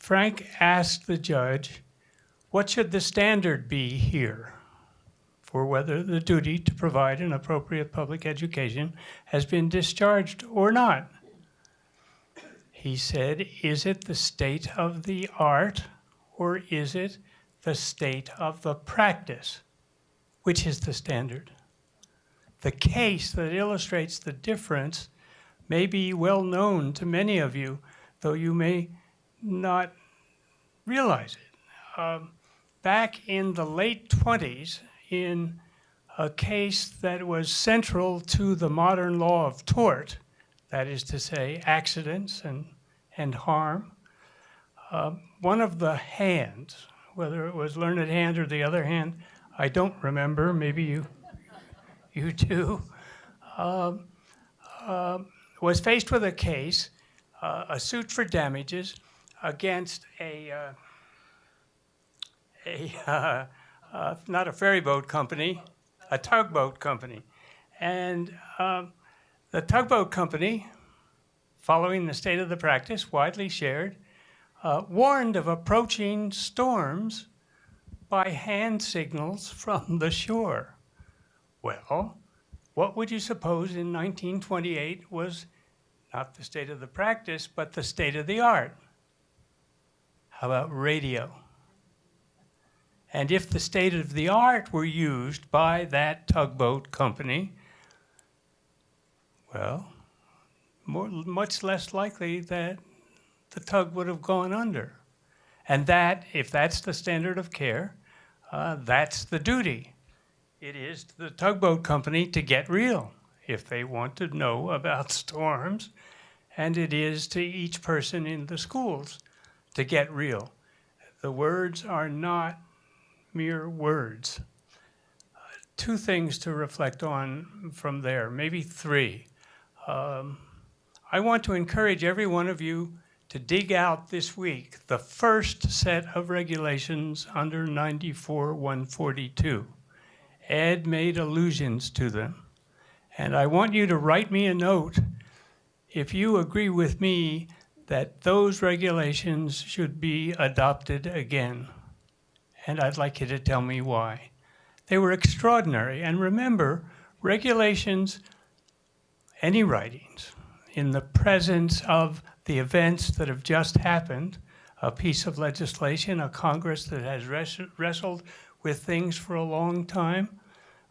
Frank asked the judge, what should the standard be here for whether the duty to provide an appropriate public education has been discharged or not? He said, is it the state of the art or is it the state of the practice? Which is the standard? The case that illustrates the difference may be well known to many of you, though you may not realize it. Back in the late 20s, in a case that was central to the modern law of tort, that is to say, accidents and harm, one of the hands, whether it was learned hand or the other hand, I don't remember, maybe you do, was faced with a case, a suit for damages against not a ferry boat company, a tugboat company. And the tugboat company, following the state of the practice, widely shared, warned of approaching storms by hand signals from the shore. Well, what would you suppose in 1928 was not the state of the practice, but the state of the art? How about radio? And if the state of the art were used by that tugboat company, well, much less likely that the tug would have gone under. And that, if that's the standard of care, that's the duty. It is to the tugboat company to get real if they want to know about storms, and it is to each person in the schools to get real. The words are not mere words. Two things to reflect on from there, maybe three. I want to encourage every one of you to dig out this week the first set of regulations under 94-142. Ed made allusions to them. And I want you to write me a note if you agree with me that those regulations should be adopted again. And I'd like you to tell me why. They were extraordinary. And remember, regulations, any writings, in the presence of the events that have just happened, a piece of legislation, a Congress that has wrestled with things for a long time,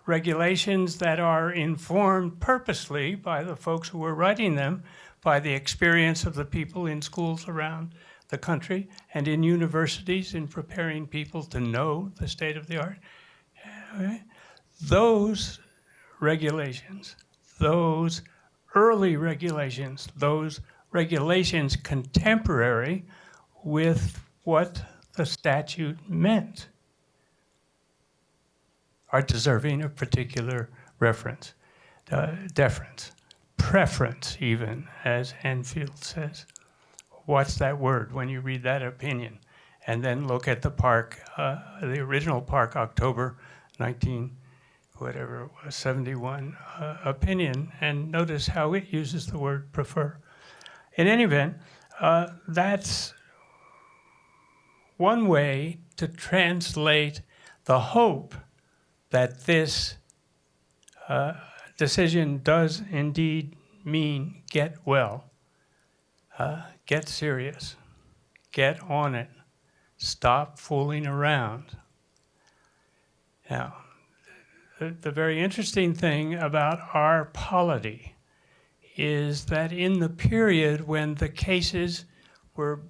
regulations that are informed purposely by the folks who were writing them, by the experience of the people in schools around the country and in universities in preparing people to know the state of the art. Okay? Those regulations, those early regulations, those regulations contemporary with what the statute meant, are deserving of particular reference, deference, preference even, as Enfield says. What's that word when you read that opinion? And then look at the Park, the original Park, October 71 opinion, and notice how it uses the word prefer. In any event, that's one way to translate the hope that this decision does indeed mean get well, get serious, get on it, stop fooling around. Now, the very interesting thing about our polity is that in the period when the cases were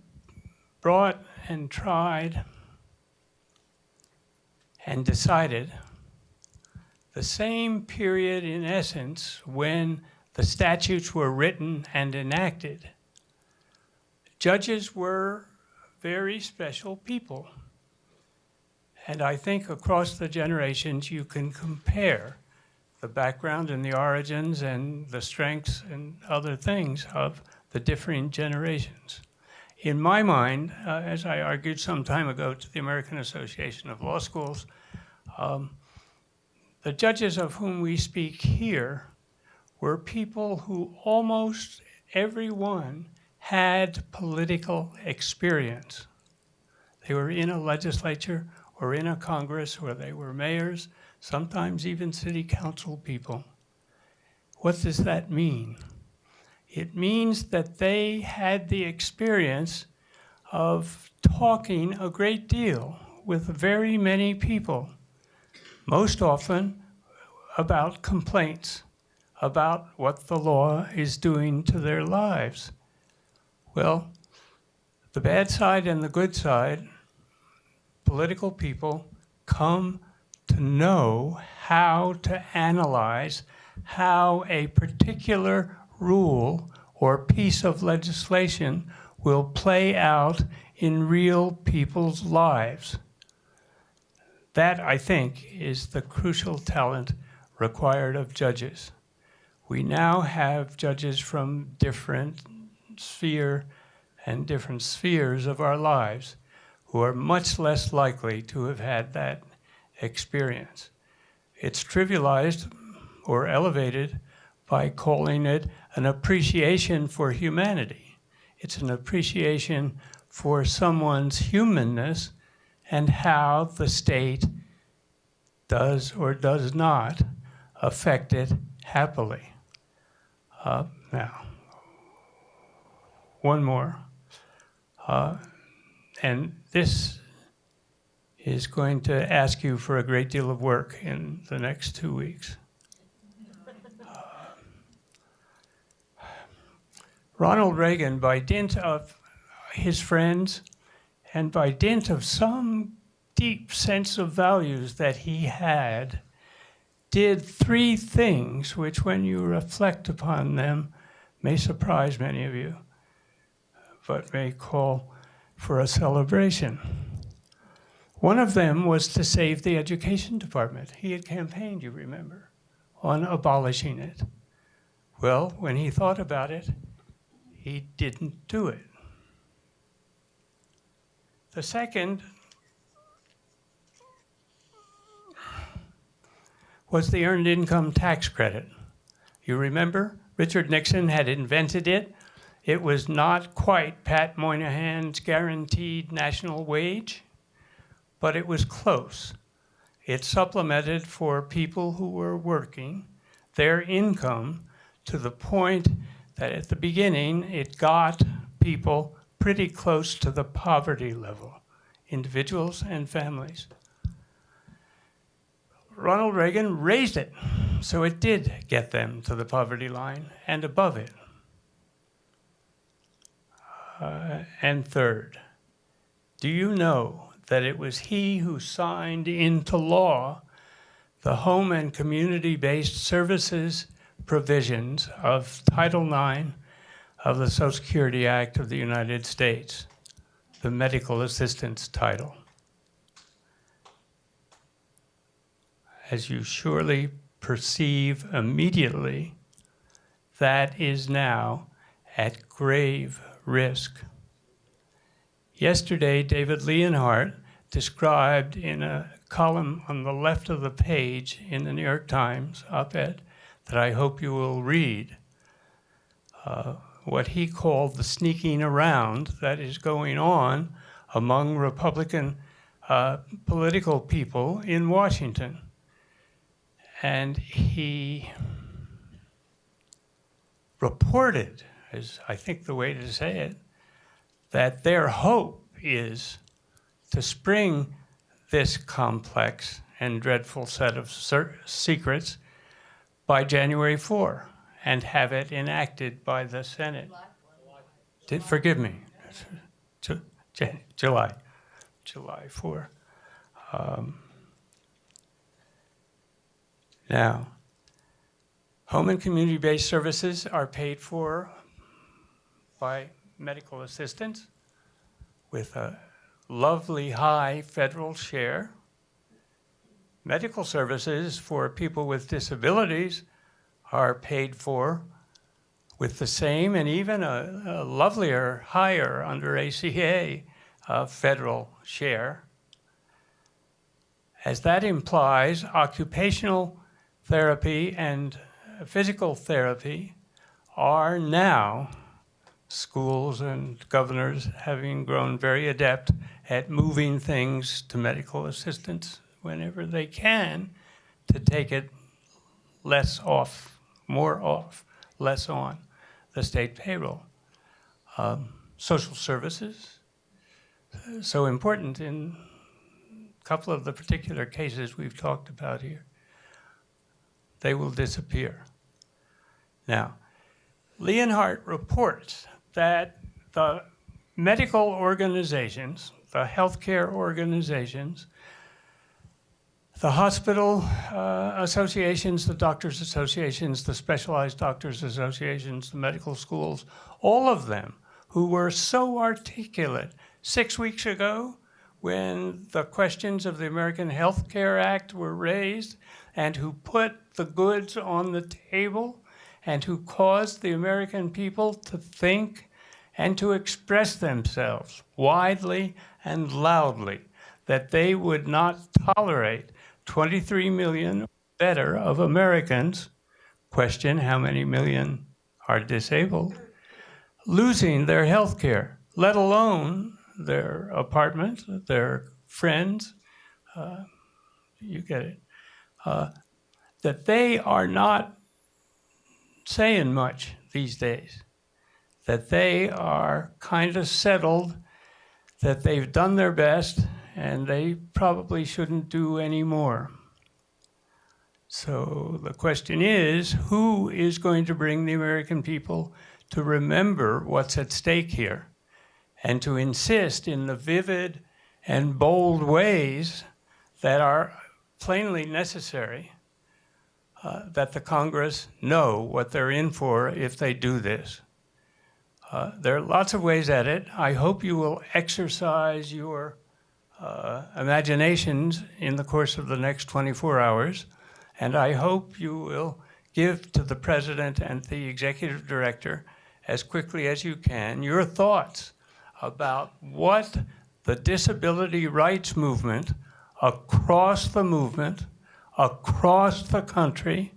brought and tried and decided, the same period in essence when the statutes were written and enacted, judges were very special people. And I think across the generations you can compare the background and the origins and the strengths and other things of the differing generations. In my mind, as I argued some time ago to the American Association of Law Schools, the judges of whom we speak here were people who almost everyone had political experience. They were in a legislature or in a Congress, or they were mayors, sometimes even city council people. What does that mean? It means that they had the experience of talking a great deal with very many people, most often about complaints, about what the law is doing to their lives. Well, the bad side and the good side, political people come to know how to analyze how a particular rule or piece of legislation will play out in real people's lives. That, I think, is the crucial talent required of judges. We now have judges from different spheres of our lives who are much less likely to have had that experience. It's trivialized or elevated by calling it an appreciation for humanity. It's an appreciation for someone's humanness and how the state does or does not affect it happily. Now, one more. And this is going to ask you for a great deal of work in the next 2 weeks. Ronald Reagan, by dint of his friends and by dint of some deep sense of values that he had, did 3 things which, when you reflect upon them, may surprise many of you, but may call for a celebration. One of them was to save the education department. He had campaigned, you remember, on abolishing it. Well, when he thought about it, he didn't do it. The second was the earned income tax credit. You remember? Richard Nixon had invented it. It was not quite Pat Moynihan's guaranteed national wage, but it was close. It supplemented for people who were working their income to the point that at the beginning it got people pretty close to the poverty level, individuals and families. Ronald Reagan raised it, so it did get them to the poverty line and above it. And third, do you know that it was he who signed into law the home and community-based services provisions of Title IX of the Social Security Act of the United States, the medical assistance title? As you surely perceive immediately, that is now at grave risk. Yesterday, David Leonhardt described in a column on the left of the page in the New York Times op-ed that I hope you will read, what he called the sneaking around that is going on among Republican political people in Washington. And he reported, is I think the way to say it, that their hope is to spring this complex and dreadful set of secrets by January 4 and have it enacted by the Senate. Forgive me, July 4. Now, home and community-based services are paid for by medical assistance with a lovely high federal share. Medical services for people with disabilities are paid for with the same and even a lovelier, higher under ACA federal share. As that implies, occupational therapy and physical therapy are now schools and governors having grown very adept at moving things to medical assistants whenever they can to take it less off, more off, less on the state payroll. Social services, so important in a couple of the particular cases we've talked about here. They will disappear. Now, Leonhardt reports that the medical organizations, the healthcare organizations, the hospital associations, the doctors' associations, the specialized doctors' associations, the medical schools, all of them who were so articulate 6 weeks ago when the questions of the American Health Care Act were raised, and who put the goods on the table, and who caused the American people to think and to express themselves widely and loudly that they would not tolerate 23 million or better of Americans, question how many million are disabled, losing their health care, let alone their apartment, their friends, you get it, that they are not saying much these days, that they are kind of settled, that they've done their best, and they probably shouldn't do any more. So the question is, who is going to bring the American people to remember what's at stake here and to insist in the vivid and bold ways that are plainly necessary that the Congress know what they're in for if they do this. There are lots of ways at it. I hope you will exercise your imaginations in the course of the next 24 hours, and I hope you will give to the President and the Executive Director as quickly as you can your thoughts about what the disability rights movement, across the country,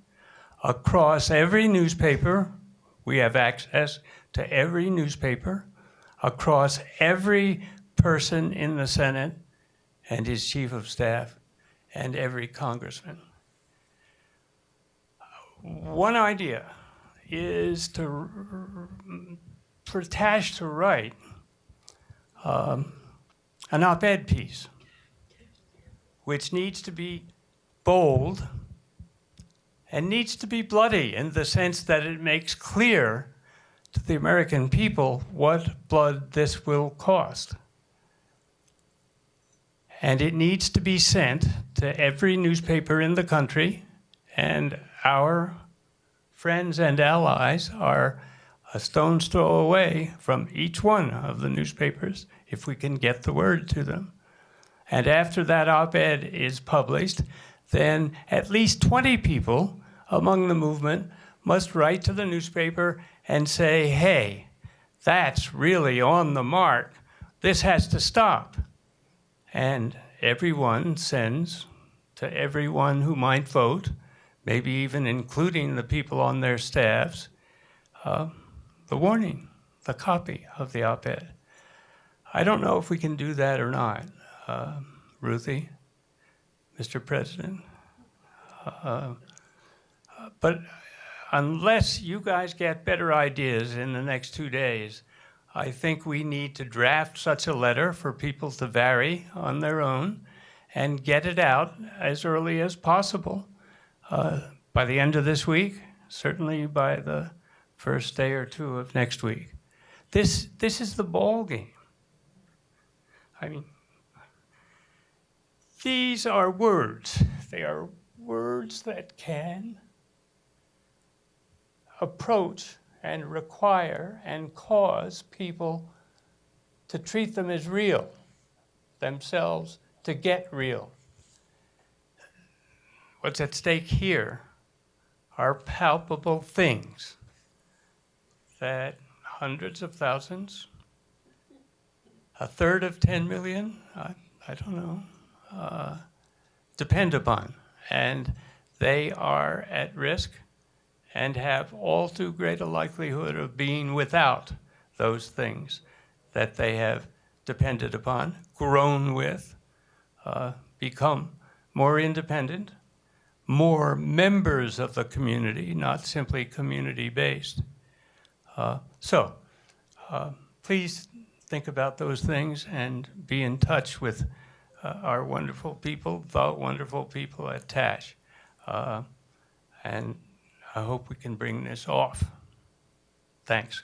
across every newspaper, we have access to every newspaper, across every person in the Senate and his chief of staff and every congressman. One idea is for TASH to write an op-ed piece, which needs to be bold and needs to be bloody in the sense that it makes clear to the American people what blood this will cost. And it needs to be sent to every newspaper in the country, and our friends and allies are a stone's throw away from each one of the newspapers if we can get the word to them. And after that op-ed is published, then at least 20 people among the movement must write to the newspaper and say, hey, that's really on the mark. This has to stop. And everyone sends to everyone who might vote, maybe even including the people on their staffs, the warning, the copy of the op-ed. I don't know if we can do that or not, Ruthie, Mr. President. But unless you guys get better ideas in the next 2 days, I think we need to draft such a letter for people to vary on their own and get it out as early as possible. By the end of this week, certainly by the first day or two of next week. This is the ball game. I mean, these are words. They are words that can approach and require and cause people to treat them as real, themselves to get real. What's at stake here are palpable things that hundreds of thousands, a third of 10 million, I don't know, depend upon. And they are at risk and have all too great a likelihood of being without those things that they have depended upon, grown with, become more independent, more members of the community, not simply community-based. So please think about those things and be in touch with our wonderful people, the wonderful people at TASH. And I hope we can bring this off. Thanks.